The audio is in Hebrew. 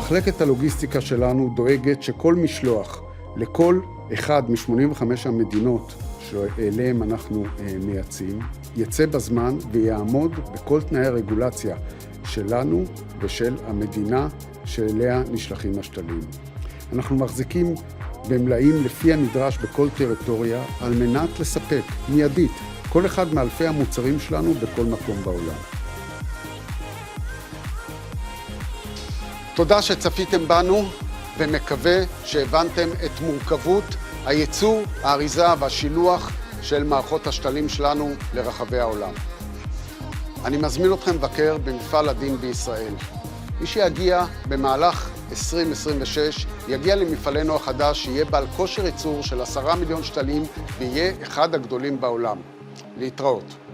מחלקת הלוגיסטיקה שלנו דואגת שכל משלוח לכל אחד מ-85 המדינות שאליהם אנחנו מייצאים, יצא בזמן ויעמוד בכל תנאי הרגולציה שלנו ושל המדינה שאליה נשלחים השתלים. אנחנו מחזיקים במלאים לפי הנדרש בכל טריטוריה על מנת לספק מיידית כל אחד מאלפי המוצרים שלנו בכל מקום בעולם. תודה שצפיתם בנו ומקווה שהבנתם את מורכבות הייצור, האריזה והשילוח של מערכות השתלים שלנו לרחבי העולם. אני מזמין אתכם לבקר במפעל עדין בישראל. מי שיגיע במהלך 2026 יגיע למפעלנו החדש, שיהיה בעל כושר ייצור של 10 מיליון שתלים ויהיה אחד הגדולים בעולם. להתראות.